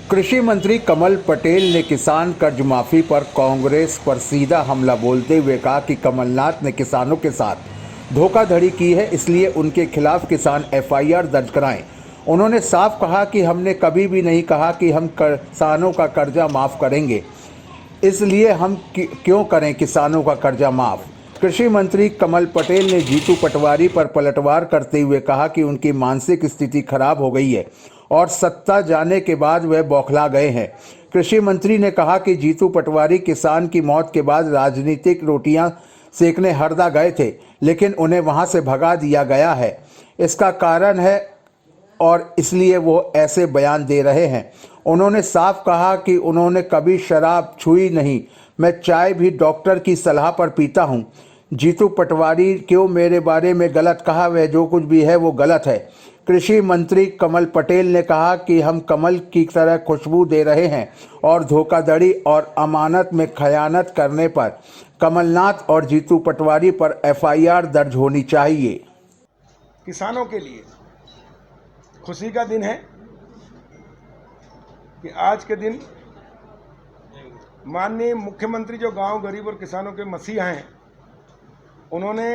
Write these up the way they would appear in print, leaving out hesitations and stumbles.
कृषि मंत्री कमल पटेल ने किसान कर्ज माफी पर कांग्रेस पर सीधा हमला बोलते हुए कहा कि कमलनाथ ने किसानों के साथ धोखाधड़ी की है, इसलिए उनके खिलाफ किसान एफआईआर दर्ज कराएं। उन्होंने साफ कहा कि हमने कभी भी नहीं कहा कि हम किसानों का कर्जा माफ़ करेंगे, इसलिए हम क्यों करें किसानों का कर्जा माफ़। कृषि मंत्री कमल पटेल ने जीतू पटवारी पर पलटवार करते हुए कहा कि उनकी मानसिक स्थिति खराब हो गई है और सत्ता जाने के बाद वह बौखला गए हैं। कृषि मंत्री ने कहा कि जीतू पटवारी किसान की मौत के बाद राजनीतिक रोटियां सेकने हरदा गए थे, लेकिन उन्हें वहां से भगा दिया गया है। इसका कारण है और इसलिए वो ऐसे बयान दे रहे हैं। उन्होंने साफ कहा कि उन्होंने कभी शराब छुई नहीं, मैं चाय भी डॉक्टर की सलाह पर पीता हूँ। जीतू पटवारी क्यों मेरे बारे में गलत कहा, वह जो कुछ भी है वो गलत है। कृषि मंत्री कमल पटेल ने कहा कि हम कमल की तरह खुशबू दे रहे हैं और धोखाधड़ी और अमानत में खयानत करने पर कमलनाथ और जीतू पटवारी पर एफआईआर दर्ज होनी चाहिए। किसानों के लिए खुशी का दिन है कि आज के दिन माननीय मुख्यमंत्री जो गांव गरीब और किसानों के मसीहा हैं, उन्होंने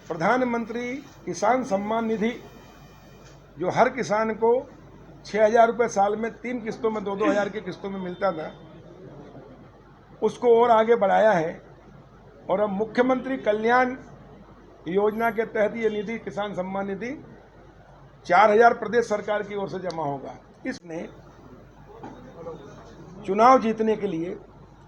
प्रधानमंत्री किसान सम्मान निधि जो हर किसान को 6,000 रुपये साल में 3 किस्तों में 2-2 हज़ार की किस्तों में मिलता था, उसको और आगे बढ़ाया है। और अब मुख्यमंत्री कल्याण योजना के तहत ये निधि, किसान सम्मान निधि 4,000 प्रदेश सरकार की ओर से जमा होगा। इसने चुनाव जीतने के लिए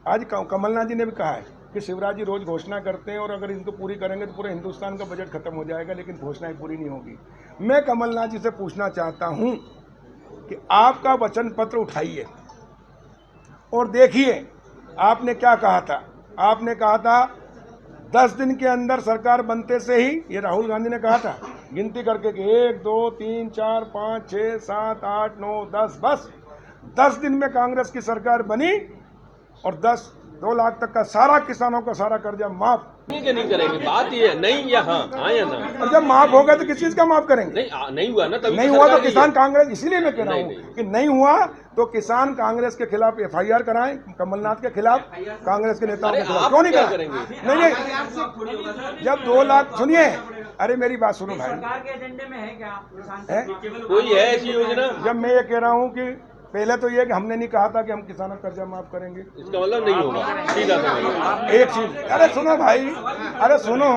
आज कमलनाथ जी ने भी कहा है कि शिवराज जी रोज घोषणा करते हैं और अगर इनको पूरी करेंगे तो पूरे हिंदुस्तान का बजट खत्म हो जाएगा, लेकिन घोषणाएं पूरी नहीं होगी। मैं कमलनाथ जी से पूछना चाहता हूं कि आपका वचन पत्र उठाइए और देखिए आपने क्या कहा था। आपने कहा था 10 दिन के अंदर सरकार बनते से ही, ये राहुल गांधी ने कहा था, गिनती करके कि 1 2 3 4 5 6 7 8 9 10, बस 10 दिन में कांग्रेस की सरकार बनी और 2 लाख तक का सारा किसानों का सारा कर्जा माफ। नहीं करेंगे, बात ये है नहीं या हाँ या ना। और जब माफ होगा तो किस चीज का माफ करेंगे? नहीं हुआ ना, तभी नहीं हुआ तो किसान कांग्रेस, इसीलिए मैं कह रहा हूँ कि नहीं हुआ तो किसान कांग्रेस के खिलाफ एफआईआर कराएं, कमलनाथ के खिलाफ, कांग्रेस के नेताओं के खिलाफ। क्यों नहीं करेंगे? नहीं, जब 2 लाख, सुनिए, अरे मेरी बात सुनो भाई, सरकार के एजेंडे में है क्या कोई है ऐसी योजना? जब मैं ये कह रहा हूँ कि पहले तो ये कि हमने नहीं कहा था कि हम किसानों का कर्जा माफ करेंगे, इसका मतलब नहीं होगा, सीधा एक चीज। अरे सुनो भाई, अरे सुनो,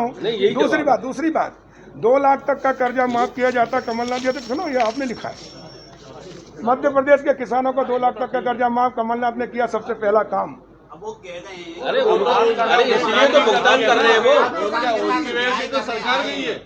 दूसरी बात 2 लाख तक का कर्जा माफ किया जाता कमलनाथ जी, तो सुनो, ये आपने लिखा है मध्य प्रदेश के किसानों को 2 लाख तक का कर्जा माफ कमलनाथ ने किया, सबसे पहला काम। वो कह रहे हैं अरे इसलिए तो भुगतान कर रहे हैं वो, उनकी वजह से तो सरकार नहीं है।